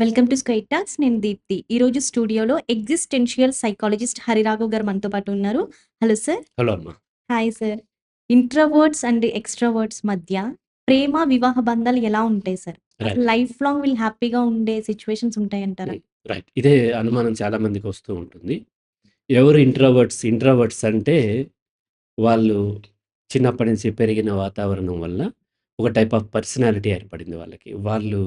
Welcome to square talks. నేను దీప్తి. ఈరోజు స్టూడియోలో ఎగ్జిస్టెన్షియల్ సైకాలజిస్ట్ హరిరాఘవ్ గారు మనతో పాటు ఉన్నారు. Hello sir. హలో అమ్మా. Hi sir. Introverts and extroverts మధ్య ప్రేమ, వివాహ బంధాలు ఎలా ఉంటాయి సార్? అసలు రైట్. లైఫ్ లాంగ్ వీళ్ళు హ్యాపీగా ఉండే సిట్యుయేషన్స్ ఉంటాయంటారా? రైట్. ఇదే అనుమానం చాలా మందికి వస్తూ ఉంటుంది. ఎవరు ఇంట్రోవర్ట్స్ అంటే వాళ్ళు చిన్నప్పటి నుంచి పెరిగిన వాతావరణం వల్ల ఒక టైప్ ఆఫ్ పర్సనాలిటీ ఏర్పడింది వాళ్ళకి. వాళ్ళు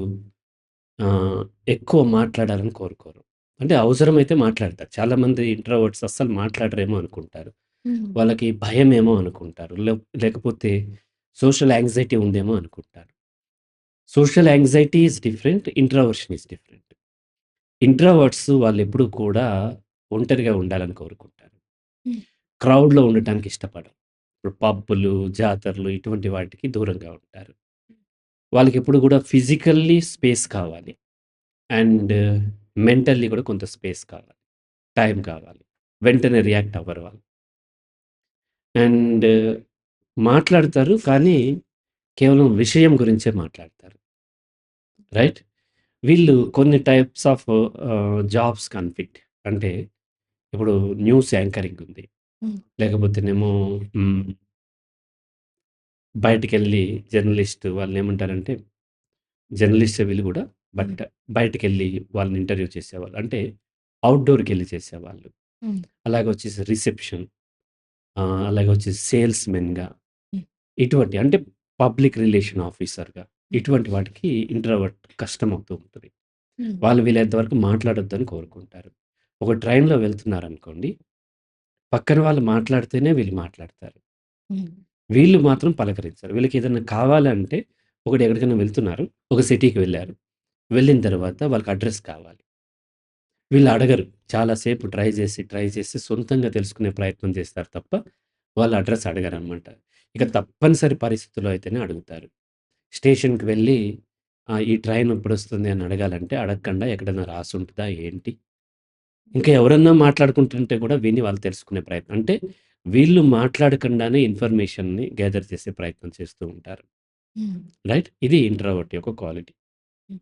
ఎక్కువ మాట్లాడాలని కోరుకోరు. అంటే అవసరమైతే మాట్లాడతారు. చాలామంది ఇంట్రోవర్ట్స్ అస్సలు మాట్లాడరేమో అనుకుంటారు. హ్మ్. వాళ్ళకి భయమేమో అనుకుంటారు. లేకపోతే సోషల్ యాంగ్జైటీ ఉందేమో అనుకుంటారు. Social anxiety is different. Introversion is different. Introverts వాళ్ళెప్పుడూ కూడా ఒంటరిగా ఉండాలని కోరుకుంటారు. హ్మ్. క్రౌడ్‌లో ఉండటానికి ఇష్టపడరు. ఇప్పుడు పబ్బులు, జాతరలు ఇటువంటి వాటికి దూరంగా ఉంటారు. వాళ్ళకెప్పుడు గూడా ఫిజికల్లీ స్పేస్ కావాలి. అండ్ మెంటల్లీ గూడా కొంత స్పేస్ కావాలి. టైం కావాలి. వెంటనే రియాక్ట్ అవ్వరు వాళ్ళు. అండ్ మాట్లాడతారు కానీ కేవలం విషయం గురించే మాట్లాడతారు. రైట్? వీళ్ళు కొన్ని టైప్స్ ఆఫ్ జాబ్స్ కన్‌ఫిట్. అంటే ఇప్పుడు న్యూస్ యాంకరింగ్ ఉంది. హ్మ్. లేకపోతేనేమో హ్మ్, బయటికెళ్ళి జర్నలిస్ట్ వాళ్ళనేమంటారంటే, జర్నలిస్టే వీళ్ళు గూడా. హ్మ్. బట్ బయటికెళ్ళి వాళ్ళని ఇంటర్వ్యూ చేసేవాళ్ళు. అంటే ఔట్‌డోర్‌కెళ్ళి చేసేవాళ్ళు. హ్మ్. అలాగొచ్చేసి రిసెప్షన్, అలాగొచ్చేసి సేల్స్‌మెన్‌గా హ్మ్. ఇటువంటి అంటే పబ్లిక్ రిలేషన్ ఆఫీసర్‌గా హ్మ్. ఇటువంటి వాటికి ఇంట్రోవర్ట్ కష్టమవుతూ ఉంటుంది. హ్మ్. వాళ్ళు వీలైనంత వరకు మాట్లాడొద్దని కోరుకుంటారు. ఒక ట్రైన్‌లో వెళ్తున్నారనుకోండి, పక్కన వాళ్ళు మాట్లాడితేనే వీళ్ళు మాట్లాడతారు. హ్మ్. వీళ్ళు మాత్రం పలకరించరు. వీళ్ళకేదన్నా కావాలంటే ఒకటి ఎక్కడికైనా వెళ్తున్నారు. ఒక సిటీకి వెళ్లారు. వెళ్ళిన తర్వాత వాళ్ళకి అడ్రెస్ కావాలి. వీళ్ళు అడగరు. చాలా సేపు ట్రై చేసి సొంతంగా తెలుసుకునే ప్రయత్నం చేస్తారు తప్ప, వాళ్ళు అడ్రెస్ అడగరనమాట. ఇక హ్మ్. తప్పనిసరి పరిస్థితుల్లో అయితేనే అడుగుతారు. స్టేషన్‌కి వెళ్ళి ఈ ట్రైన్ ఎప్పుడొస్తుంది అని అడగాలంటే అడగకుండా ఎక్కడైనా రాసుంటదా ఏంటి? ఇంకా ఎవరన్నా మాట్లాడుకుంటుంటే కూడా విని వాళ్ళు తెలుసుకునే ప్రయత్నం. అంటే వీళ్ళు మాట్లాడకుండానే ఇన్ఫర్మేషన్‌ని గ్యాదర్ చేసే ప్రయత్నం చేస్తూ ఉంటారు. హ్మ్. రైట్? ఇది ఇంట్రోవర్ట్ యొక్క క్వాలిటీ. హ్మ్.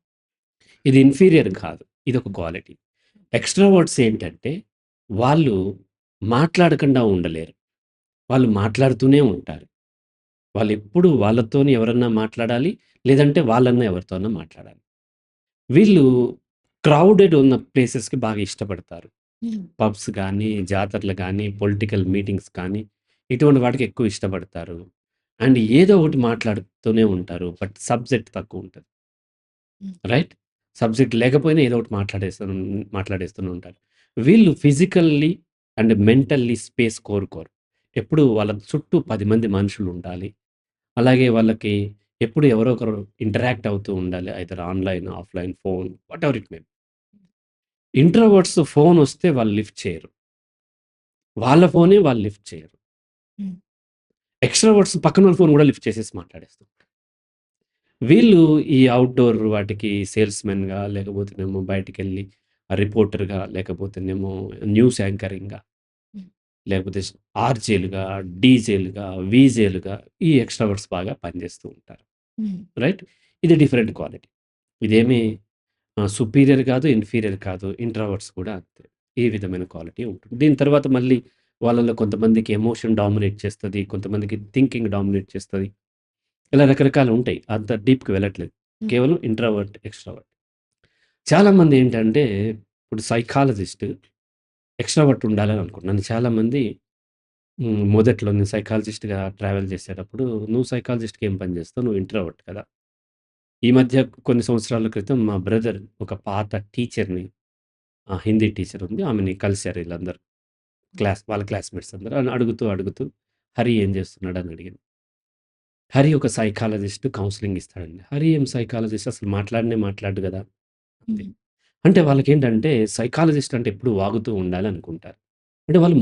ఇది ఇన్ఫీరియర్ కాదు. ఇదొక క్వాలిటీ. ఎక్స్‌ట్రోవర్ట్స్ ఏంటంటే వాళ్ళు మాట్లాడకుండా ఉండలేరు. వాళ్ళు మాట్లాడుతూనే ఉంటారు. వాళ్ళెప్పుడు వాళ్ళతోని ఎవరన్నా మాట్లాడాలి. లేదంటే వాళ్ళన్నా ఎవరితోన్నా మాట్లాడాలి. వీళ్ళు క్రౌడెడ్ ఉన్న ప్లేసెస్‌కి బాగా ఇష్టపడతారు. హ్మ్. పబ్స్ గానీ, జాతరలు గానీ, పొలిటికల్ మీటింగ్స్ కానీ, ఇటువంటి వాటికి ఎక్కువ ఇష్టపడతారు. అండ్ ఏదో ఒకటి మాట్లాడుతూనే ఉంటారు. బట్ సబ్జెక్ట్ తక్కువుంటది. హ్మ్. రైట్? సబ్జెక్ట్ లేకపోయినా ఏదో ఒకటి మాట్లాడేస్తూనే ఉంటారు. వీళ్ళు ఫిజికల్లీ అండ్ మెంటల్లీ స్పేస్ కోరుకోరు. ఎప్పుడు వాళ్ళ చుట్టూ 10 మంది మనుషులుండాలి. అలాగే వాళ్ళకి ఎప్పుడు ఎవరో ఒకరు ఇంటరాక్ట్ అవుతూ ఉండాలి. Either online, offline, phone whatever it may be. Introverts ఫోనొస్తే వాళ్ళు లిఫ్ట్ చేయరు. వాళ్ళ ఫోనే వాళ్ళు లిఫ్ట్ చేయరు. హ్మ్. ఎక్స్‌ట్రోవర్ట్స్ పక్కనోళ్ళ ఫోన్ గూడా లిఫ్ట్ చేసేసి మాట్లాడేస్తారు. వీళ్ళు ఈ ఔట్‌డోర్ వాటికి సేల్స్‌మెన్‌గా లేకపోతేనేమో బయటికెళ్ళి రిపోర్టర్‌గా లేకపోతేనేమో న్యూస్ యాంకరింగ్‌గా హ్మ్. లేకపోతే ఆర్‌జేలుగా, డీజేలుగా, వీజేలుగా ఈ ఎక్స్‌ట్రోవర్ట్స్ బాగా పనిజేస్తూ ఉంటారు. హ్మ్. రైట్? ఇది డిఫరెంట్ క్వాలిటీ. ఇదేమి సుపీరియర్ కాదు, ఇన్ఫీరియర్ కాదు. ఇంట్రోవర్ట్స్ కూడా అంతే. ఈ విధమైన క్వాలిటీ ఉంటుంది. దీని తర్వాత మళ్ళీ వాళ్ళలో కొంతమందికి ఎమోషన్ డామినేట్ చేస్తది. కొంతమందికి థింకింగ్ డామినేట్ చేస్తది. ఇలా రకరకాలుంటాయి. అంత డీప్‌కి వెళ్ళట్లేదు. హ్మ్. కేవలం ఇంట్రోవర్ట్, ఎక్స్‌ట్రోవర్ట్. చాలామంది ఏంటంటే ఇప్పుడు సైకాలజిస్ట్ ఎక్స్‌ట్రోవర్ట్ ఉండాలని అనుకుంటున్నాను. చాలామంది మొదట్లో నేను సైకాలజిస్ట్‌గా ట్రావెల్ చేసేటప్పుడు, "నువ్వు సైకాలజిస్ట్‌కి ఏం పని చేస్తావు? నువ్వు ఇంట్రోవర్ట్ కదా!" ఈ మధ్య కొన్ని సంవత్సరాల క్రితం మా బ్రదర్ ఒక పాత టీచర్‌ని హిందీ టీచర్ ఉంది. ఆమెని కలిసారు ఈళ్ళందరూ. వాళ్ళ క్లాస్‌మేట్స్ అందరూ. అని అడుగుతూ, "హరి ఏం చేస్తున్నాడు?" అని అడిగాను. హరి ఒక సైకాలజిస్ట్ కౌన్సెలింగ్ ఇస్తాడండి. హరి ఏం సైకాలజిస్ట్ అసలు మాట్లాడనే మాట్లాడడు గదా! అంది. హ్మ్. అంటే వాళ్ళకేంటంటే సైకాలజిస్ట్ అంటే ఎప్పుడు వాగుతూ ఉండాలనుకుంటారు. అంటే వాళ్ళు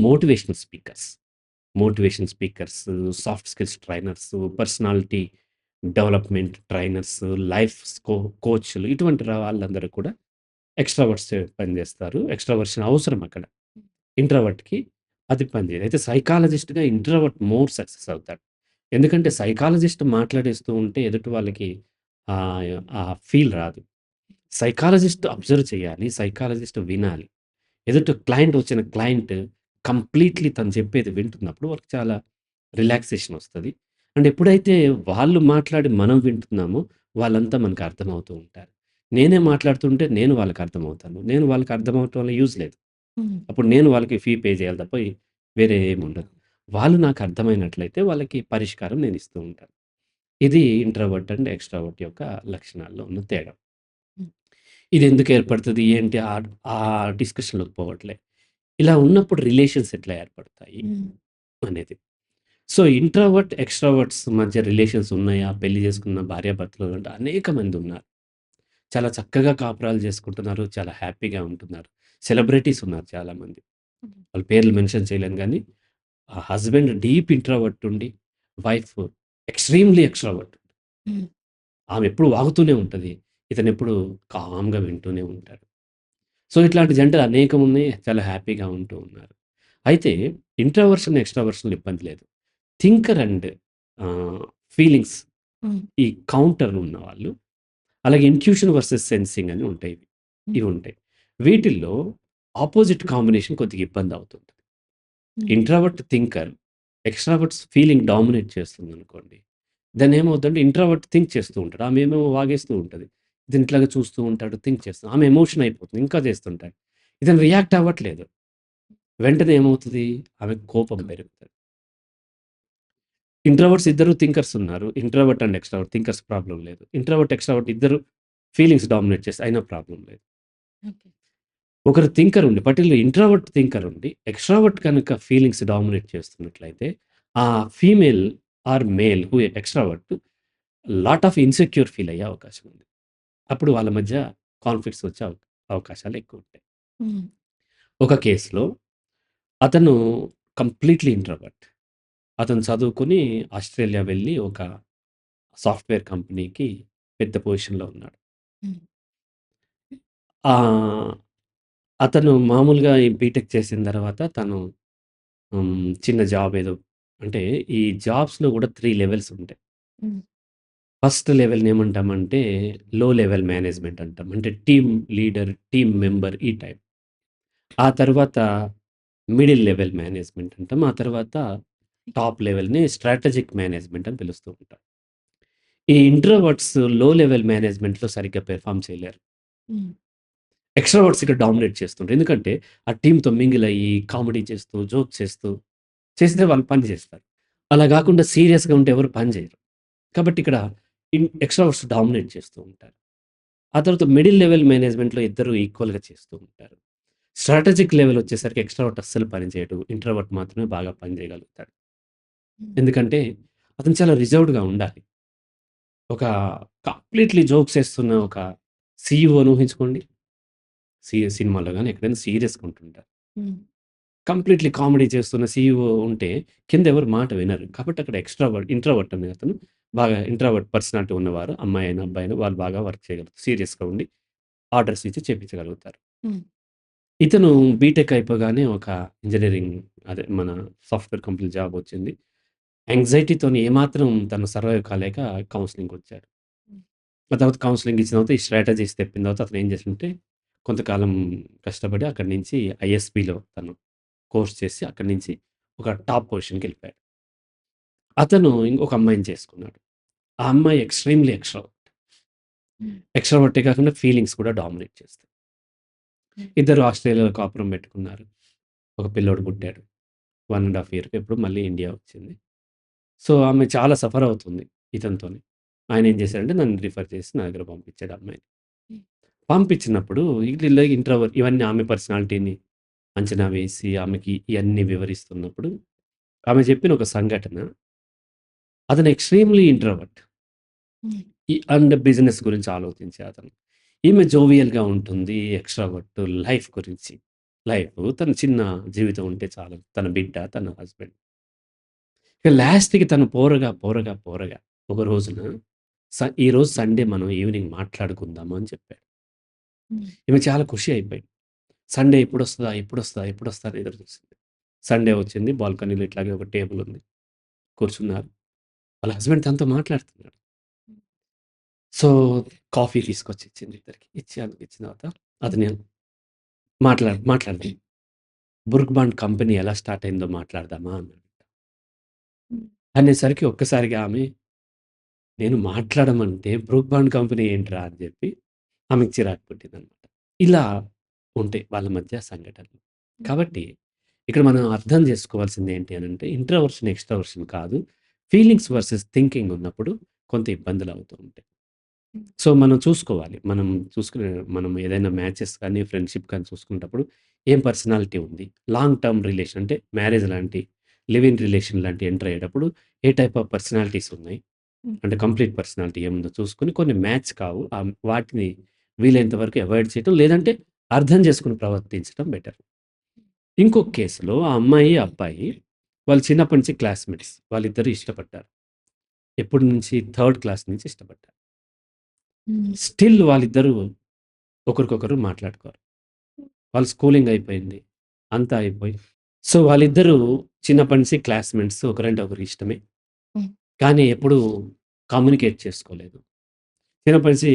motivation speakers, soft skills trainers, personality development trainers, life కోచ్‌లు ఇటువంటి వాళ్ళందరూ కూడా ఎక్స్‌ట్రావర్ట్స్ పనిజేస్తారు. ఎక్స్‌ట్రావర్షన్ అవసరం అక్కడ. ఇంట్రోవర్ట్‌కి అది పనిచేయదు. అయితే సైకాలజిస్ట్‌గా ఇంట్రోవర్ట్ మోర్ సక్సెస్ అవుతాడు. ఎందుకంటే సైకాలజిస్ట్ మాట్లాడేస్తూ ఉంటే ఎదుటి వాళ్ళకి ఆ ఫీల్ రాదు. సైకాలజిస్ట్ అబ్జర్వ్ చేయాలి. సైకాలజిస్ట్ వినాలి. ఎదుట క్లయింట్ కంప్లీట్‌లీ తను చెప్పేది వింటున్నప్పుడు వాళ్ళకి చాలా రిలాక్సేషన్ ఒస్తది. అండ్ ఎప్పుడైతే వాళ్ళు మాట్లాడి మనం వింటున్నామో వాళ్ళంతా మనకు అర్థమవుతూ ఉంటారు. నేనే మాట్లాడుతుంటే నేను వాళ్ళకి అర్థమవుతాను. నేను వాళ్ళకి అర్థమవ్వటం వల్ల యూజ్ లేదు. హ్మ్. అప్పుడు నేను వాళ్ళకి ఫీ పే చేయాలి తప్ప వేరే ఏముండదు. వాళ్ళు నాకు అర్థమైనట్లయితే వాళ్ళకి పరిష్కారం నేనిస్తూ ఉంటాను. ఇది ఇంట్రోవర్ట్ అండ్ ఎక్స్‌ట్రావర్ట్ యొక్క లక్షణాల్లో ఉన్న తేడా. హ్మ్. ఇదెందుకు ఏర్పడతది? ఏంటి? ఆ డిస్కషన్‌లోకి పోవట్లే. ఇలా ఉన్నప్పుడు రిలేషన్స్ ఎట్లా ఏర్పడతాయి హ్మ్. అనేది. సో, ఇంట్రోవర్ట్, ఎక్స్‌ట్రావర్ట్స్ మధ్య రిలేషన్స్ ఉన్నాయా? పెళ్లి చేసుకున్న భార్యాభర్తలు అంటే అనేక మందున్నారు. చాలా చక్కగా కాపురాలు చేసుకుంటున్నారు. చాలా హ్యాపీగా ఉంటున్నారు. సెలబ్రిటీస్ ఉన్నారు చాలామంది. హ్మ్. వాళ్ళ పేర్లు మెన్షన్ చేయలేను గానీ, ఆ హస్బెండ్ డీప్ ఇంట్రోవర్ట్ ఉండి, వైఫ్ ఎక్స్‌ట్రీమ్‌లీ ఎక్స్‌ట్రావర్ట్. హ్మ్. ఆమె ఎప్పుడు వాగుతూనే ఉంటది. ఇతనెప్పుడు కామ్‌గా వింటూనే ఉంటాడు. సో, ఇట్లాంటి జంటలు అనేకమున్నాయి. చాలా హ్యాపీగా ఉంటూ ఉన్నారు. అయితే ఇంట్రోవర్షన్, ఎక్స్‌ట్రావర్షన్‌లో ఇబ్బంది లేదు. థింకర్ అండ్ ఆహ్, ఫీలింగ్స్ హ్మ్. ఈ కౌంటర్ ఉన్నవాళ్ళు, అలాగే ఇంట్యూషన్ వర్సెస్ సెన్సింగ్ అని ఉంటాయి ఇవి. హ్మ్. ఇవుంటాయి. వీటిల్లో అపోజిట్ కాంబినేషన్ కొద్దిగా ఇబ్బందవుతుంటది. Hmm. Introvert thinker, extroverts feeling dominate చేస్తుందనుకోండి. దాన్నేమవుద్దంటే ఇంట్రావర్ట్ థింక్ చేస్తూ ఉంటాడు. ఆమేమో వాగేస్తూ ఉంటది. ఇతను ఇట్లాగా చూస్తూ ఉంటాడు, థింక్ చేస్తూ ఆమె ఎమోషన్ అయిపోతుంది. ఇంకా చేస్తుంటాడు. ఇతను రియాక్ట్ అవ్వట్లేదు. వెంటనే ఏమవుతది? ఆమెకు కోపం పెరుగుతది. ఇంట్రోవర్ట్స్ ఇద్దరు థింకర్స్ ఉన్నారు. Introvert and extrovert thinkers problem లేదు. ఇంట్రోవర్ట్, ఎక్స్‌ట్రావర్ట్ ఇద్దరు ఫీలింగ్స్ డామినేట్ చేస్తే అయినా ప్రాబ్లమ్ లేదు. ఓకే. ఒకరు థింకర్ ఉండి పర్టిక్యులర్ ఇంట్రోవర్ట్ థింకర్ ఉండి, ఎక్స్‌ట్రావర్ట్ కనుక ఫీలింగ్స్ డామినేట్ చేస్తున్నట్లయితే, ఆ female or male who extrovert lot of insecure feel అయ్యే అవకాశం ఉంది. అప్పుడు వాళ్ళ మధ్య కాన్‌ఫ్లిక్ట్స్ వచ్చే అవకాశాలు ఎక్కువుంటాయి. హ్మ్. ఒక కేస్‌లో అతను కంప్లీట్‌లీ ఇంట్రోవర్ట్. అతను చదువుకొని ఆస్ట్రేలియా వెళ్ళి ఒక సాఫ్ట్‌వేర్ కంపెనీకి పెద్ద పొజిషన్‌లో ఉన్నాడు. హ్మ్. ఆహ్, అతను మామూలుగా ఈ బీటెక్ చేసిన తర్వాత తను చిన్న జాబ్ ఏదో అంటే ఈ జాబ్స్‌లో గూడా 3 లెవెల్స్ ఉంటాయి. హ్మ్. ఫస్ట్ లెవెల్‌ని ఏమంటామంటే లో లెవెల్ మేనేజ్మెంట్ అంటాం. అంటే టీమ్ లీడర్, టీమ్ మెంబర్ ఈ టైప్. ఆ తర్వాత మిడిల్ లెవెల్ మేనేజ్మెంట్ అంటాం. ఆ తర్వాత టాప్ లెవెల్‌ని స్ట్రాటజిక్ మేనేజ్మెంట్ అని పిలుస్తూ ఉంటాం. ఈ ఇంట్రోవర్ట్స్ లో లెవెల్ మేనేజ్మెంట్‌లో సరిగ్గా పెర్ఫార్మ్ చేయలేరు. హ్మ్. ఎక్స్‌ట్రావర్ట్స్ ఇక్కడ డామినేట్ చేస్తుంటారు. ఎందుకంటే ఆ టీమ్‌తో మింగిల్ అయ్యి కామెడీ చేస్తూ, జోక్స్ చేస్తూ చేస్తే వాళ్ళు పని చేస్తారు. అలా గాకుండా సీరియస్‌గా ఉంటే ఎవరు పని చేయరు. కాబట్టి ఇక్కడ ఎక్స్‌ట్రావర్ట్స్ డామినేట్ చేస్తూ ఉంటారు. ఆ తర్వాత మిడిల్ లెవెల్ మేనేజ్మెంట్‌లో ఇద్దరు ఈక్వల్‌గా చేస్తూ ఉంటారు. స్ట్రాటజిక్ లెవెల్ వచ్చేసరికి ఎక్స్‌ట్రావర్ట్ అస్సలు పని చేయడు. ఇంట్రోవర్ట్ మాత్రమే బాగా పని చేయగలుగుతాడు. హ్మ్. ఎందుకంటే అతను చాలా రిజర్వ్డ్‌గా ఉండాలి. ఒక కంప్లీట్‌లీ జోక్స్ ఏస్తున్న ఒక సీఈఓని ఊహించుకోండి. సినిమాలో గాని ఎక్కడైనా సీరియస్‌గా ఉంటుంటారు. హ్మ్. కంప్లీట్‌లీ కామెడీ చేస్తున్న సీఈఓ ఉంటే కింద ఎవరు మాట వినరు. కాబట్టి అక్కడ ఇంట్రోవర్ట్ అనే అతను బాగా ఇంట్రోవర్ట్ పర్సనాలిటీ ఉన్నవారు అమ్మాయైనా, అబ్బాయైనా వాళ్ళు బాగా వర్క్ చేయగలరు. సీరియస్‌గా ఉండి ఆర్డర్స్ ఇచ్చి చేపించగలుగుతారు. హ్మ్. ఇతను బీటెక్ అయిపోగానే ఒక ఇంజినీరింగ్ అదే మన సాఫ్ట్‌వేర్ కంపెనీ జాబ్ వచ్చింది. యాంక్సైటీతోని ఏమాత్రం తను సర్వైవ్ కాలేక కౌన్సెలింగ్‌కొచ్చారు. హ్మ్. ఆ తర్వాత కౌన్సెలింగ్ ఇచ్చిన తర్వాత ఈ స్ట్రాటజీస్ చెప్పిన తర్వాత అతను ఏం చేసిందంటే కొంతకాలం కష్టపడి అక్కడి నుంచి ఐఎస్‌బిలో తను కోర్స్ చేసి అక్కడి నుంచి ఒక టాప్ పొజిషన్‌కెళ్ళిపోయాడు. అతను ఇంకొక అమ్మాయిని చేసుకున్నాడు. ఆ అమ్మాయి ఎక్స్‌ట్రీమ్‌లీ హ్మ్. ఎక్స్‌ట్రావర్టే కాకుండా ఫీలింగ్స్ కూడా డామినేట్ చేస్తాయి. హ్మ్. ఇద్దరు ఆస్ట్రేలియాలో కాపురం పెట్టుకున్నారు. ఒక పిల్లోడు పుట్టాడు. 1 ½ ఇయర్‌కి ఎప్పుడో మళ్ళీ ఇండియా వచ్చింది. సో, ఆమె చాలా సఫర్ అవుతుంది ఇతనితోని. ఆయనేం చేశాడంటే నన్ను రిఫర్ చేసి నా దగ్గర పంపించాడు అమ్మాయిని. హ్మ్. పంపించినప్పుడు ఈళ్ళిలో ఇంట్రోవర్ట్ ఇవన్నీ ఆమె పర్సనాలిటీని అంచనా వేసి ఆమెకి ఇయన్నీ వివరిస్తున్నప్పుడు ఆమె చెప్పిన ఒక సంఘటన అతను ఎక్స్‌ట్రీమ్‌లీ ఇంట్రోవర్ట్. హ్మ్. అండ్ బిజినెస్ గురించి ఆలోచించే అతను. ఈమె జోవియల్‌గా ఉంటుంది. ఎక్స్‌ట్రావర్ట్ లైఫ్ గురించి. తన చిన్న జీవితం ఉంటే చాలు. తన బిడ్డ, తన హస్బెండ్. ఇక లాస్ట్‌కి తను పోరగా ఒక రోజున ఈరోజు సండే మనం ఈవినింగ్ మాట్లాడుకుందాము అని చెప్పాడు. హ్మ్. ఈమె చాలా ఖుషి అయిపోయింది. సండే ఎప్పుడొస్తదా అని ఎదురు చూసింది. సండే వచ్చింది. బాల్కనీలో ఇట్లాగే ఒక టేబుల్ ఉంది. కూర్చున్నారు. వాళ్ళ హస్బెండ్ తనతో మాట్లాడుతున్నాడు. సో, కాఫీ తీసుకొచ్చి ఇచ్చింది ఇద్దరికి. ఇచ్చిన తర్వాత అతను మాట్లాడదాం. 'బుర్క్ బాండ్' కంపెనీ ఎలా స్టార్ట్ అయిందో మాట్లాడదామా అన్నాడు. హ్మ్. అనేసరికి ఒక్కసారిగా ఆమె, నేను మాట్లాడమంటే 'బ్రూక్ బాండ్' కంపెనీ ఏంట్రా అని చెప్పి ఆమెకి చిరాకు పుట్టిందనమాట. ఇలా ఉంటాయి వాళ్ళ మధ్య సంఘటనలు. హ్మ్. కాబట్టి ఇక్కడ మనం అర్థం చేసుకోవాల్సింది ఏంటి అనంటే ఇంట్రోవర్షన్, ఎక్స్‌ట్రోవర్షన్ కాదు. ఫీలింగ్స్ వర్సెస్ థింకింగ్ ఉన్నప్పుడు కొంత ఇబ్బందులు అవుతూ ఉంటాయి. హ్మ్. సో, మనం చూసుకోవాలి. మనం ఏదైనా మ్యాచెస్ కానీ, ఫ్రెండ్‌షిప్ కానీ చూసుకునేటప్పుడు ఏం పర్సనాలిటీ ఉంది. లాంగ్ టర్మ్ రిలేషన్ అంటే మ్యారేజ్ లాంటి, లివ్ ఇన్ రిలేషన్ లాంటి ఎంటర్ అయ్యేటప్పుడు ఏ టైప్ ఆఫ్ పర్సనాలిటీస్ ఉన్నాయి. హ్మ్. అంటే కంప్లీట్ పర్సనాలిటీ ఏముందో చూసుకొని కొన్ని మ్యాచ్ కావు. వాటిని వీలైనంత వరకు అవాయిడ్ చేయటం. లేదంటే అర్థం చేసుకొని ప్రవర్తించడం బెటర్. ఇంకొక కేసులో ఆ అమ్మాయి, అబ్బాయి వాళ్ళు చిన్నప్పటి నుంచి క్లాస్‌మేట్స్. వాళ్ళిద్దరూ ఇష్టపడ్డారు. ఎప్పటి నుంచి థర్డ్ క్లాస్ నుంచి ఇష్టపడ్డారు. హ్మ్. స్టిల్ వాళ్ళిద్దరూ ఒకరికొకరు మాట్లాడుకోరు. వాళ్ళ స్కూలింగ్ అయిపోయింది. అంతా అయిపోయి సో, వాళ్ళిద్దరూ చిన్నప్పటి నుంచి క్లాస్‌మేట్స్. ఒకరంటే ఒకరు ఇష్టమే. హ్మ్. కానీ ఎప్పుడూ కమ్యూనికేట్ చేసుకోలేదు. చిన్నప్పటి నుంచి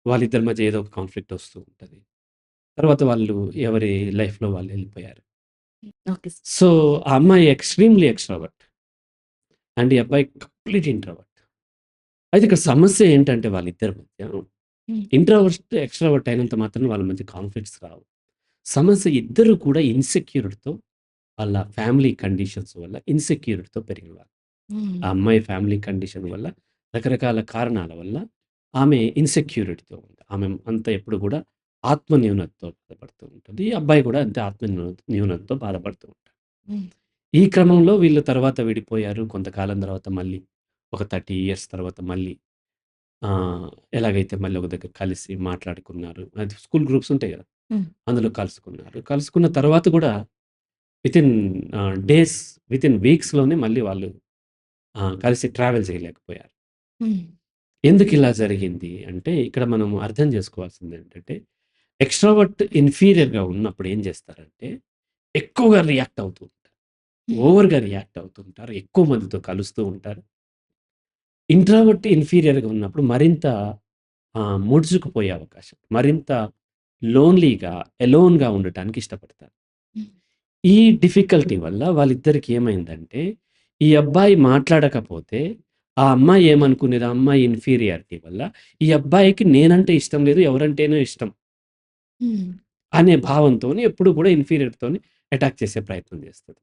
వాళ్ళిద్దరి మధ్య ఏదో ఒక కాన్‌ఫ్లిక్ట్ వస్తూ ఉంటది. తర్వాత వాళ్ళు ఎవరి లైఫ్‌లో వాళ్ళు ఎళ్ళిపోయారు. ఓకే. సో, ఆ అమ్మాయి ఎక్స్‌ట్రీమ్‌లీ ఎక్స్‌ట్రావర్ట్ అండ్ ఈ అబ్బాయి కంప్లీట్ ఇంట్రోవర్ట్. అయితే ఇక్కడ సమస్య ఏంటంటే వాళ్ళిద్దరి మధ్య హ్మ్. ఇంట్రోవర్ట్, ఎక్స్‌ట్రావర్ట్ అయినంత మాత్రాన వాళ్ళ మధ్య కాన్‌ఫ్లిక్ట్స్ రావు. సమస్య ఇద్దరు కూడా ఇన్‌సెక్యూర్డ్‌తో వాళ్ళ ఫ్యామిలీ కండిషన్స్ వల్ల ఇన్‌సెక్యూరిటీతో పెరిగినవారు. హ్మ్. ఆ అమ్మాయి ఫ్యామిలీ కండిషన్ వల్ల, రకరకాల కారణాల వల్ల ఆమె ఇన్‌సెక్యూరిటీతో ఉంది. ఆమె అంతా ఎప్పుడు కూడా ఆత్మ న్యూనతతో బాధపడుతూ ఉంటుంది. ఈ అబ్బాయి కూడా అంతే న్యూనతతో బాధపడుతూ ఉంటాడు. హ్మ్. ఈ క్రమంలో వీళ్ళు తర్వాత విడిపోయారు. కొంతకాలం తర్వాత మళ్ళీ ఒక 30 ఇయర్స్ తర్వాత మళ్ళీ ఆహ్, ఎలాగైతే మళ్ళీ ఒక దగ్గర కలిసి మాట్లాడుకున్నారు. అది స్కూల్ గ్రూప్స్ ఉంటాయి గదా! హ్మ్. అందులో కలుసుకున్నారు. కలుసుకున్న తర్వాత కూడా వితిన్ డేస్, వితిన్ వీక్స్‌లోనే మళ్ళీ వాళ్ళు కలిసి ట్రావెల్ చేయలేకపోయారు. హ్మ్. ఎందుకిలా జరిగింది అంటే, ఇక్కడ మనం అర్థం చేసుకోవాల్సిందేంటంటే, ఎక్స్‌ట్రోవర్ట్ ఇన్ఫీరియర్‌గా ఉన్నప్పుడు ఏం చేస్తారంటే, ఎక్కువగా రియాక్ట్ అవుతూ ఉంటారు. హ్మ్. ఓవర్‌గా రియాక్ట్ అవుతూ ఉంటారు. ఎక్కువ మందితో కలుస్తూ ఉంటారు. ఇంట్రోవర్ట్ ఇన్ఫీరియర్‌గా ఉన్నప్పుడు మరింత ముడుచుకుపోయే అవకాశం. మరింత లోన్‌లీగా, ఎలోన్‌గా ఉండటానికి ఇష్టపడతారు. హ్మ్. ఈ డిఫికల్టీ వల్ల వాళ్ళిద్దరికి ఏమైందంటే, ఈ అబ్బాయి మాట్లాడకపోతే, ఆ అమ్మాయి ఏమనుకునేది, ఆ అమ్మాయి ఇన్ఫీరియారిటీ వల్ల, ఈ అబ్బాయికి నేనంటే ఇష్టం లేదు, ఎవరంటేనో ఇష్టం హ్మ్. అనే భావంతోని ఎప్పుడు కూడా ఇన్ఫీరియర్‌తోని అటాక్ చేసే ప్రయత్నం చేస్తది.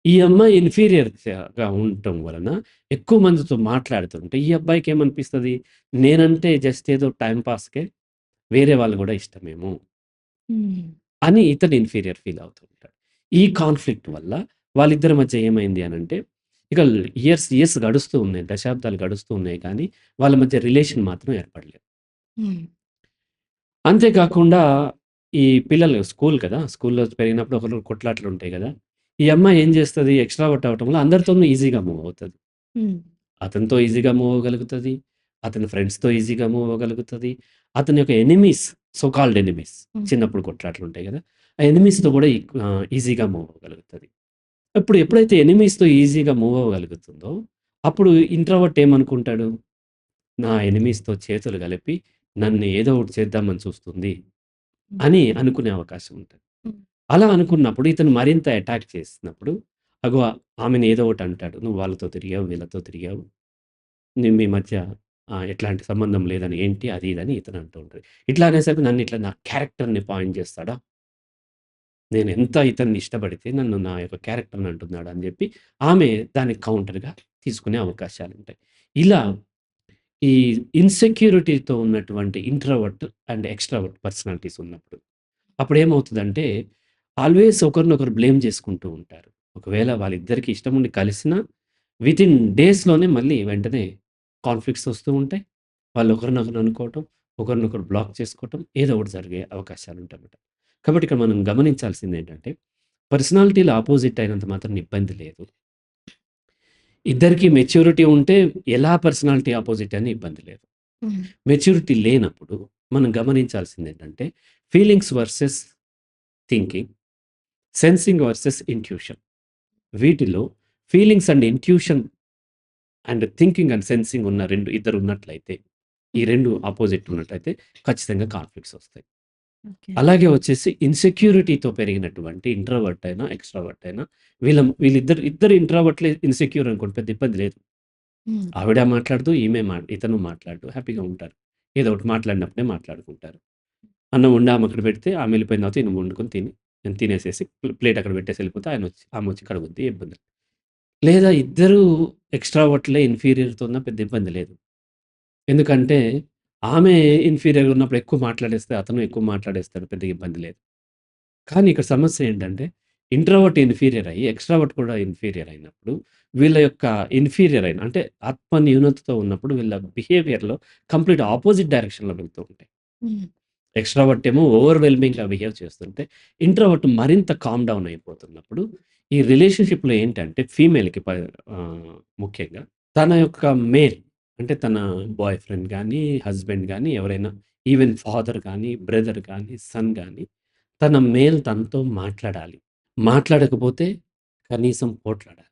ఈ అమ్మాయి ఇన్ఫీరియర్‌గా ఉండటం వలన ఎక్కువ మందితో మాట్లాడుతుంటే, ఈ అబ్బాయికి ఏమనిపిస్తది, నేనంటే జస్ట్ ఏదో టైమ్ పాస్‌కే వేరే వాళ్ళు గూడా ఇష్టమేమో హ్మ్. అని ఇతను ఇన్ఫీరియర్ ఫీల్ అవుతూ ఉంటాడు. ఈ కాన్‌ఫ్లిక్ట్ వల్ల వాళ్ళిద్దరి మధ్య ఏమైంది అనంటే, ఇక ఇయర్స్ గడుస్తూ ఉన్నాయి. దశాబ్దాలు గడుస్తూ ఉన్నాయి కానీ, వాళ్ళ మధ్య రిలేషన్ మాత్రం ఏర్పడలేదు. హ్మ్. అంతే కాకుండా ఈ పిల్లలు స్కూల్ కదా! స్కూల్‌లో పెరిగినప్పుడు ఒకరికి కొట్లాటలుంటాయి గదా! ఈ అమ్మాయి ఏం చేస్తది ఎక్స్‌ట్రావర్ట్ అవ్వటం వల్ల అందరితోనూ ఈజీగా మూవ్ అవుతది. హ్మ్. అతనితో ఈజీగా మూవ్ అవ్వగలుగుతది. అతని ఫ్రెండ్స్‌తో ఈజీగా మూవ్ అవ్వగలుగుతది. అతని యొక్క ఎనిమీస్, సో కాల్డ్ ఎనిమీస్ హ్మ్. చిన్నప్పుడు కొట్లాటలుంటాయి గదా! ఆ ఎనిమీస్‌తో కూడా ఈజీగా మూవ్ అవ్వగలుగుతది. ఇప్పుడు ఎప్పుడైతే ఎనిమీస్‌తో ఈజీగా మూవ్ అవ్వగలుగుతుందో, అప్పుడు ఇంట్రోవర్ట్ ఏమనుకుంటాడు? నా ఎనిమీస్‌తో చేతులు కలిపి నన్ను ఏదో ఒకటి చేద్దామని చూస్తుంది హ్మ్. అని అనుకునే అవకాశం ఉంటది. హ్మ్. అలా అనుకున్నప్పుడు ఇతను మరింత అటాక్ చేసినప్పుడు, అగో ఆమెను ఏదో ఒకటి అంటాడు. "నువ్వు వాళ్ళతో తిరిగావు, వీళ్ళతో తిరిగావు. మీ మధ్య ఎట్లాంటి సంబంధం లేదని ఏంటి?" అది ఇది అని ఇతను అంటూ ఉంటాడు. ఇట్లా అనేసరికి నన్ను ఇట్లా నా క్యారెక్టర్‌ని పాయింట్ చేస్తాడా? నేనెంత ఇతన్ని ఇష్టపడితే నన్ను నా యొక్క క్యారెక్టర్‌ని అంటున్నాడు అని జెప్పి, ఆమె దానికి కౌంటర్‌గా తీసుకునే అవకాశాలుంటాయి. ఇలా ఈ ఇన్‌సెక్యూరిటీతో ఉన్నటువంటి ఇంట్రోవర్ట్ అండ్ ఎక్స్‌ట్రావర్ట్ పర్సనాలిటీస్ ఉన్నప్పుడు, అప్పుడేమవుతదంటే ఆల్వేస్ ఒకరినొకరు బ్లేమ్ జేసుకుంటూ ఉంటారు. ఒకవేళ వాళ్ళిద్దరికీ ఇష్టముండి కలిసినా వితిన్ డేస్‌లోనే మళ్ళీ వెంటనే కాన్‌ఫ్లిక్ట్స్ వస్తూ ఉంటాయి. వాళ్ళు ఒకరినొకరు అనుకోవటం, ఒకరినొకరు బ్లాక్ చేసుకోవటం ఏదో ఒకటి జరిగే అవకాశాలుంటాయన్నమాట. కాబట్టి ఇక్కడ మనం గమనించాల్సిందేంటంటే పర్సనాలిటీలు అపోజిట్ అయినంత మాత్రాన ఇబ్బంది లేదు. ఇద్దరికీ మెచ్యూరిటీ ఉంటే ఎలా పర్సనాలిటీ అపోజిట్ అని ఇబ్బంది లేదు. హ్మ్. మెచ్యూరిటీ లేనప్పుడు మనం గమనించాల్సిందేంటంటే feelings versus thinking, sensing versus intuition. వీటిలో feelings and intuition and thinking and sensing ఉన్న ఇద్దరు ఉన్నట్లయితే ఈ 2 అపోజిట్ ఉన్నట్టయితే ఖచ్చితంగా కాన్‌ఫ్లిక్ట్స్ వస్తాయి. ఓకే. అలాగే వచ్చేసి ఇన్‌సెక్యూరిటీతో పెరిగినటువంటి ఇంట్రోవర్ట్ అయినా, ఎక్స్‌ట్రావర్ట్ అయినా ఇద్దరు ఇంట్రోవర్ట్‌లే ఇన్‌సెక్యూర్ అనుకోండి పెద్ద ఇబ్బంది లేదు. హ్మ్. ఆవిడ మాట్లాడదు, ఇతను మాట్లాడడు. హ్యాపీగా ఉంటారు. ఏదో ఒకటి మాట్లాడినప్పుడే మాట్లాడుకుంటారు. అన్నం వండి ఆమె అక్కడ పెడితే ఆమె వెళ్ళిపోయిన తర్వాత ఈయన వండుకొని నేను తినేసేసి ప్లేట్ అక్కడ పెట్టేసి వెళ్ళిపోతే ఆమె వచ్చి కడుగుద్ది ఇబ్బంది లేదు. లేదా ఇద్దరు ఎక్స్‌ట్రావర్ట్‌లే ఇన్ఫీరియర్‌తో ఉన్న పెద్ద ఇబ్బంది లేదు. ఎందుకంటే ఆమె ఇన్ఫీరియర్‌గా ఉన్నప్పుడు ఎక్కువ మాట్లాడేస్తే అతను ఎక్కువ మాట్లాడేస్తాడు. పెద్దగా ఇబ్బంది లేదు. కానీ ఇక్కడ సమస్య ఏంటంటే ఇంట్రోవర్ట్ ఇన్ఫీరియర్ అయ్యి, ఎక్స్‌ట్రావర్ట్ కూడా ఇన్ఫీరియర్ అయినప్పుడు వీళ్ళ యొక్క అంటే ఆత్మ న్యూనతతో ఉన్నప్పుడు వీళ్ళ బిహేవియర్‌లో కంప్లీట్ అపోజిట్ డైరెక్షన్‌లో వెళ్తూ ఉంటాయి. హ్మ్. ఎక్స్‌ట్రావర్ట్ ఏమో ఓవర్‌వెల్మింగ్‌గా బిహేవ్ చేస్తుంటే, ఇంట్రోవర్ట్ మరింత కామ్ డౌన్ అయిపోతున్నప్పుడు, ఈ రిలేషన్‌షిప్‌లో ఏంటంటే ముఖ్యంగా తన యొక్క మేల్ అంటే తన బాయ్ ఫ్రెండ్ గానీ, హస్బెండ్ గానీ, ఎవరైనా ఈవెన్ ఫాదర్ గానీ, బ్రదర్ గానీ, సన్ గానీ, తన మేల్ తనతో మాట్లాడాలి. మాట్లాడకపోతే కనీసం పోట్లాడాలి.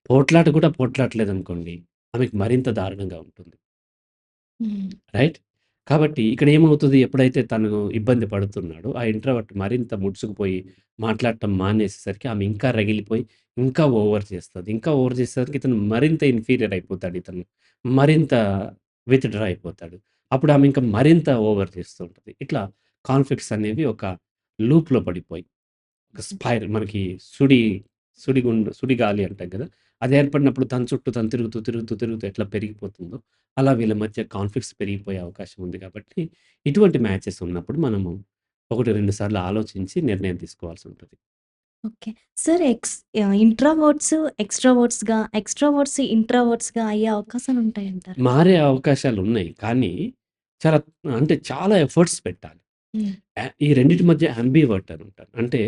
పోట్లాట కూడా పోట్లాడలేదనుకోండి, ఆమెకి మరింత దారుణంగా ఉంటుంది. హ్మ్. రైట్? కాబట్టి ఇక్కడేమవుతది ఎప్పుడైతే తను ఇబ్బంది పడుతున్నాడో, ఆ ఇంట్రోవర్ట్ మరింత ముడుచుకుపోయి మాట్లాడటం మానేసేసరికి ఆమె ఇంకా రగిలిపోయి, ఇంకా ఓవర్ చేస్తది. ఇంకా ఓవర్ చేసేసరికి ఇతను మరింత ఇన్ఫీరియర్ అయిపోతాడు ఇతను. మరింత విత్‌డ్రా అయిపోతాడు. అప్పుడు ఆమె ఇంకా మరింత ఓవర్ చేస్తూ ఉంటది. ఇట్లా కాన్‌ఫ్లిక్ట్స్ అనేవి ఒక లూప్‌లో పడిపోయి ఒక స్పైరల్ మనకి సుడిగాలి అంటాం కదా! అది ఏర్పడినప్పుడు తన చుట్టూ తను తిరుగుతూ ఎట్లా పెరిగిపోతుందో, అలా వీళ్ళ మధ్య కాన్‌ఫ్లిక్ట్స్ పెరిగిపోయే అవకాశం ఉంది కాబట్టి, ఇటువంటి మ్యాచెస్ ఉన్నప్పుడు మనము 1, 2 సార్లు ఆలోచించి నిర్ణయం తీసుకోవాల్సుంటది. ఓకే. సార్ ఇంట్రోవర్ట్స్ ఎక్స్‌ట్రావర్ట్స్ ఇంట్రోవర్ట్స్‌గా అయ్యే అవకాశాలుంటాయంటారా? మారే అవకాశాలున్నాయి. కానీ, చాలా చాలా ఎఫర్ట్స్ పెట్టాలి. హ్మ్. ఈ రెండిటి మధ్య యాంబివర్ట్ అని ఉంటారు. అంటే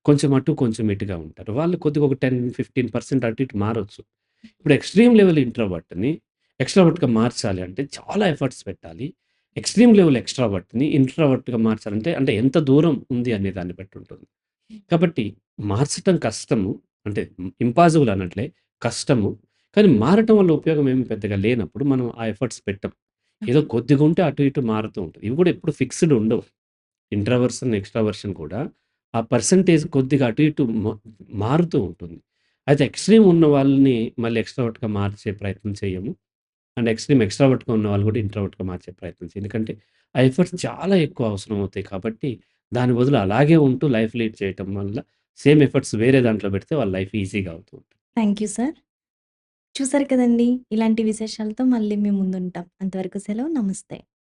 కొంచెం అటు, కొంచెం ఇటుగా ఉంటారు. వాళ్ళు కొద్దిగా ఒక 10, 15% అటు ఇటు మారొచ్చు. ఇప్పుడు ఎక్స్‌ట్రీమ్ లెవెల్ ఇంట్రోవర్ట్‌ని ఎక్స్‌ట్రావర్ట్‌గా మార్చాలి అంటే చాలా ఎఫర్ట్స్ పెట్టాలి. ఎక్స్‌ట్రీమ్ లెవెల్ ఎక్స్‌ట్రావర్ట్‌ని ఇంట్రోవర్ట్‌గా మార్చాలంటే అంటే ఎంత దూరం ఉంది అనే దాన్ని బట్టి ఉంటుంది. కాబట్టి మార్చటం కష్టము. అంటే ఇంపాసిబుల్ అనట్లే కష్టము. కానీ మారటం వల్ల ఉపయోగం ఏమి పెద్దగా లేనప్పుడు మనం ఆ ఎఫర్ట్స్ పెట్టం. ఏదో కొద్దిగా ఉంటే అటు ఇటు మారుతూ ఉంటది. ఇవి కూడా ఎప్పుడు ఫిక్స్‌డ్ ఉండవు. ఇంట్రావర్షన్, ఎక్స్‌ట్రావర్షన్ కూడా ఆ పర్సెంటేజ్ కొద్దిగా అటు ఇటు మారుతూ ఉంటుంది. అయితే ఎక్స్‌ట్రీమ్ ఉన్న వాళ్ళని మళ్ళీ ఎక్స్‌ట్రావర్ట్‌గా మార్చే ప్రయత్నం చేయము. అండ్ ఎక్స్‌ట్రావర్ట్‌గా ఉన్న వాళ్ళు కూడా ఇంట్రోవర్ట్‌గా మార్చే ప్రయత్నం చేయం. ఎందుకంటే ఆ ఎఫర్ట్స్ చాలా ఎక్కువ అవసరం అవుతాయి కాబట్టి, దాని బదులు అలాగే ఉంటూ లైఫ్ లీడ్ చేయటం వల్ల సేమ్ ఎఫర్ట్స్ వేరే దాంట్లో పెడితే వాళ్ళ లైఫ్ ఈజీగా అవుతూ ఉంటుంది. Thank you sir. చూసారు కదండీ! ఇలాంటి విశేషాలతో మళ్ళీ మీ ముందుంటాం. అంతవరకు సెలవు. నమస్తే.